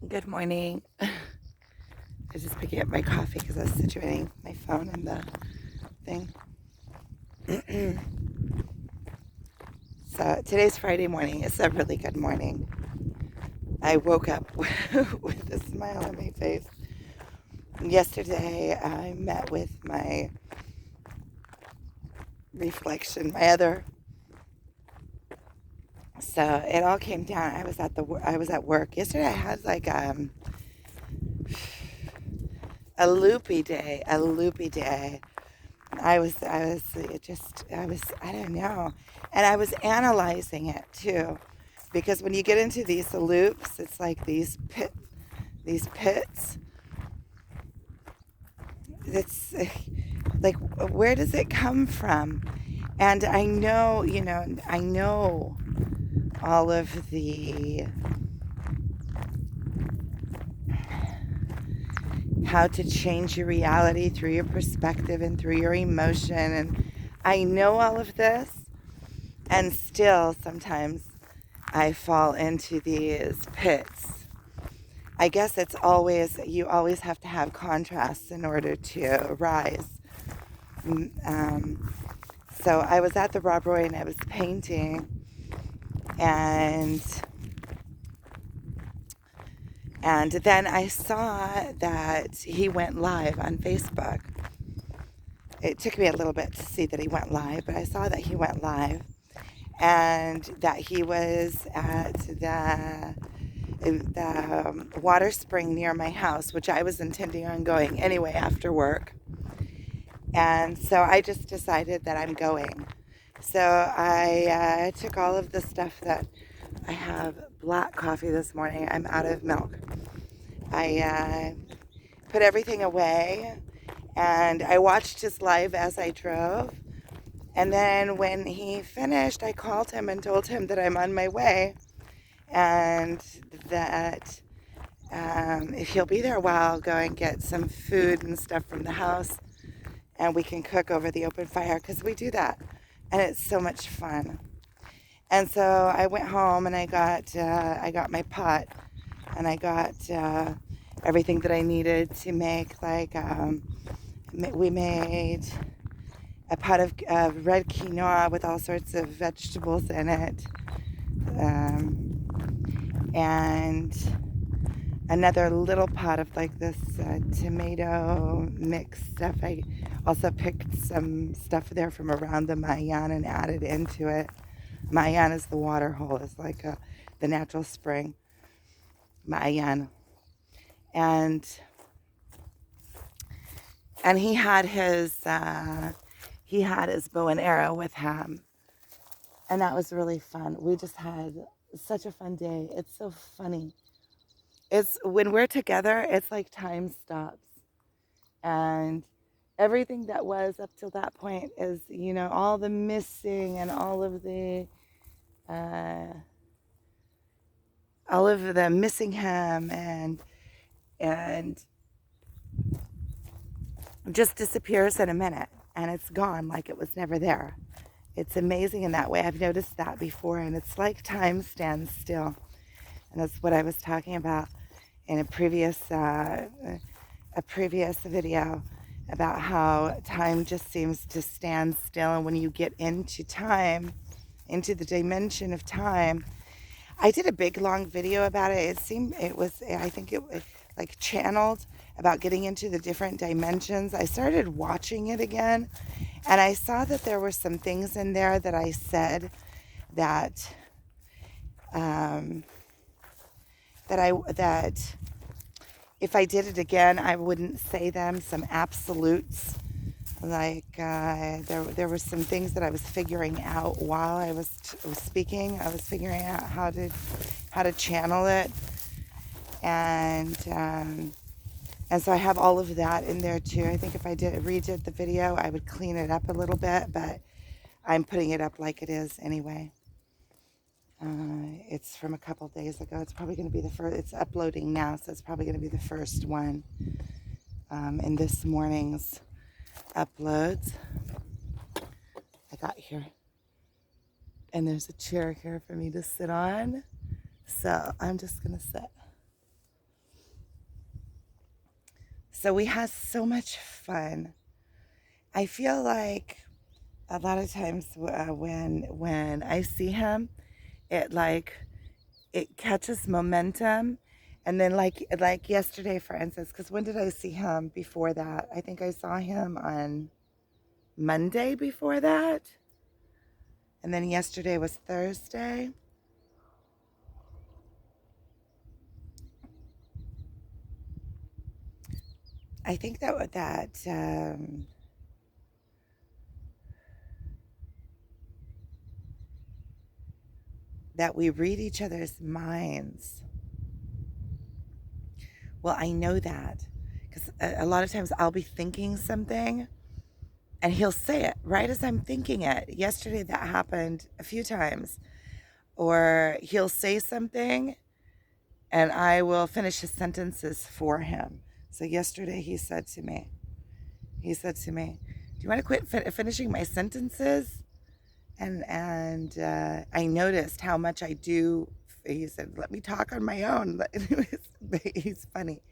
Good morning. I was just picking up my coffee because I was situating my phone in the thing. So today's Friday morning. It's a really good morning. I woke up with a smile on my face. Yesterday, I met with my reflection, my other. So it all came down. I was at work yesterday. I had like a loopy day. A loopy day. I don't know. And I was analyzing it too. Because when you get into these loops, it's like these pits. It's like, where does it come from? And I know all of the, how to change your reality through your perspective and through your emotion. And I know all of this. And still, sometimes I fall into these pits. I guess you always have to have contrasts in order to rise. Um, so I was at the Rob Roy and I was painting, and then I saw that he went live on Facebook. It took me a little bit to see that he went live, but I saw that he went live and that he was at the water spring near my house, which I was intending on going anyway after work. And so I just decided that I'm going. So I took all of the stuff that I have black coffee this morning. I'm out of milk. I put everything away and I watched his live as I drove. And then when he finished, I called him and told him that I'm on my way and that if he'll be there a while, I'll go and get some food and stuff from the house and we can cook over the open fire because we do that. And it's so much fun. And so I went home and I got my pot and I got everything that I needed to make. Like we made a pot of red quinoa with all sorts of vegetables in it, and another little pot of like this tomato mix stuff. I also picked some stuff there from around the Mayan and added into it. Mayan is the water hole. It's like the natural spring. Mayan. And he had his bow and arrow with him. And that was really fun. We just had such a fun day. It's so funny. It's when we're together, it's like time stops. And everything that was up till that point is, all the missing and uh, all of the missing him and just disappears in a minute and it's gone like it was never there. It's amazing in that way. I've noticed that before, and it's like time stands still. And that's what I was talking about in a previous video about how time just seems to stand still. And when you get into time, into the dimension of time, I did a big long video about it. I think it was like channeled about getting into the different dimensions. I started watching it again, and I saw that there were some things in there that I said that that if I did it again, I wouldn't say them. Some absolutes, like there were some things that I was figuring out while I was speaking. I was figuring out how to channel it, and so I have all of that in there too. I think if I redid the video, I would clean it up a little bit, but I'm putting it up like it is anyway. It's from a couple days ago. It's probably going to be the first. It's uploading now, so it's probably going to be the first one in this morning's uploads. I got here, and there's a chair here for me to sit on, so I'm just going to sit. So we had so much fun. I feel like a lot of times when I see him, it like it catches momentum, and then like yesterday, for instance, because when did I see him before that? I think I saw him on Monday before that, and then yesterday was Thursday. I think that we read each other's minds. Well, I know that because a lot of times I'll be thinking something and he'll say it right as I'm thinking it. Yesterday that happened a few times. Or he'll say something and I will finish his sentences for him. So yesterday he said to me, "Do you want to quit finishing my sentences?" And I noticed how much I do. He said, "Let me talk on my own." He's funny.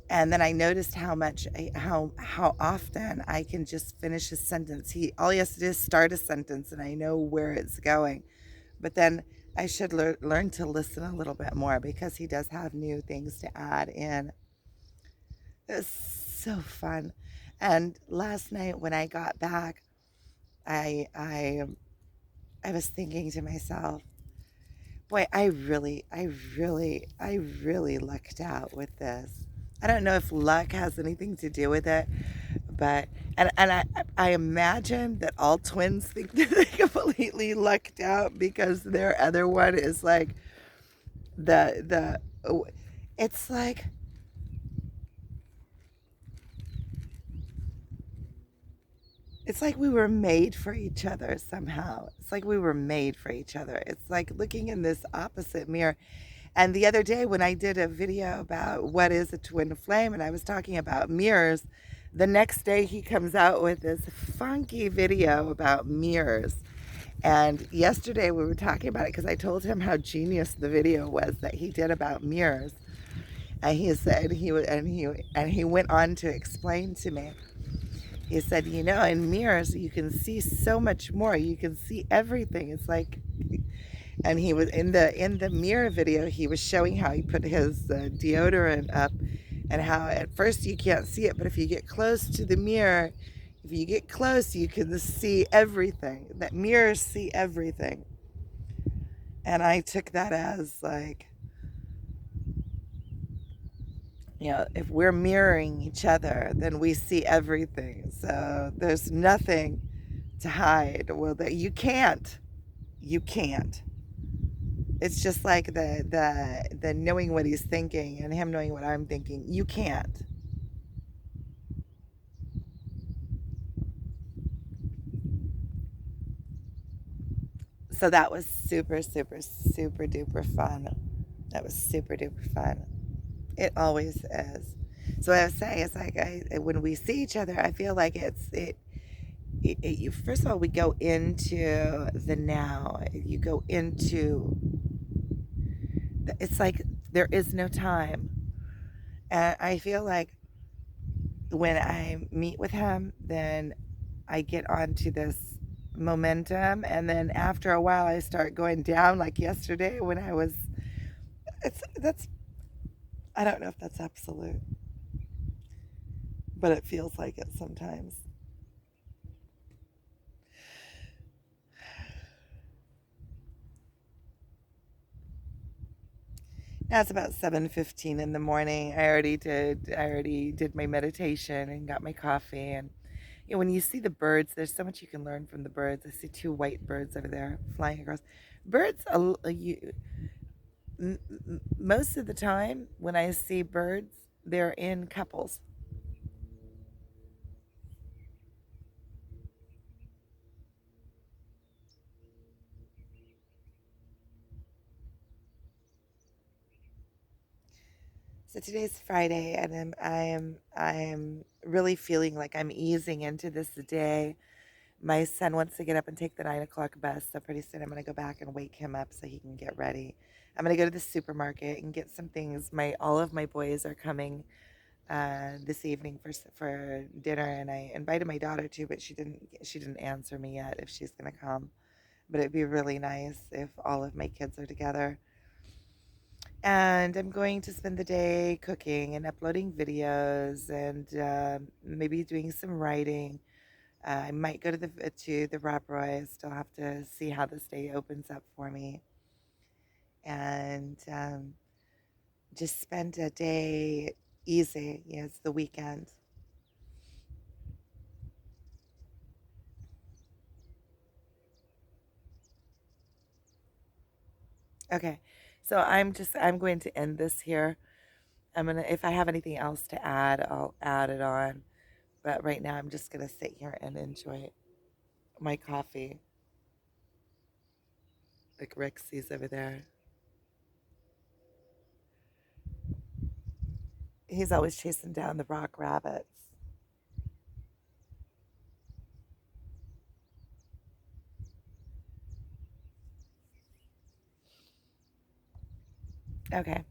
And then I noticed how much, how often I can just finish a sentence. All he has to do is start a sentence, and I know where it's going. But then I should learn to listen a little bit more because he does have new things to add in. It's so fun. And last night when I got back, I I I was thinking to myself, boy, I really lucked out with this. I don't know if luck has anything to do with it, but and I imagine that all twins think that they completely lucked out because their other one is like the it's like it's like we were made for each other somehow. It's like we were made for each other. It's like looking in this opposite mirror. And the other day when I did a video about what is a twin flame and I was talking about mirrors, the next day he comes out with this funky video about mirrors. And yesterday we were talking about it because I told him how genius the video was that he did about mirrors. And he said he went on to explain to me. He said, in mirrors you can see so much more. You can see everything. It's like, and he was in the mirror video. He was showing how he put his deodorant up, and how at first you can't see it, but if you get close to the mirror, if you get close, you can see everything. That mirrors see everything. And I took that as like, if we're mirroring each other, then we see everything. So there's nothing to hide. Well, that you can't. It's just like the knowing what he's thinking and him knowing what I'm thinking. You can't. So that was super, super, super duper fun. That was super duper fun. It always is. So what I was saying is like when we see each other, I feel like first of all, we go into the now. You go into, it's like there is no time. And I feel like when I meet with him, then I get onto this momentum. And then after a while, I start going down like yesterday when that's, I don't know if that's absolute, but it feels like it sometimes. Now it's about 7:15 in the morning. I already did my meditation and got my coffee. And when you see the birds, there's so much you can learn from the birds. I see two white birds over there flying across. Birds, most of the time when I see birds, they're in couples. So today's Friday, and I'm really feeling like I'm easing into this day. My son wants to get up and take the 9 o'clock bus, so pretty soon I'm gonna go back and wake him up so he can get ready. I'm gonna go to the supermarket and get some things. My All of my boys are coming this evening for dinner, and I invited my daughter too, but she didn't answer me yet if she's gonna come. But it'd be really nice if all of my kids are together. And I'm going to spend the day cooking and uploading videos and maybe doing some writing. I might go to the Rob Roy. I still have to see how this day opens up for me, and just spend a day easy. Yeah, it's the weekend. Okay, so I'm going to end this here. If I have anything else to add, I'll add it on. But right now, I'm just gonna sit here and enjoy my coffee, like Rick sees over there. He's always chasing down the rock rabbits. Okay.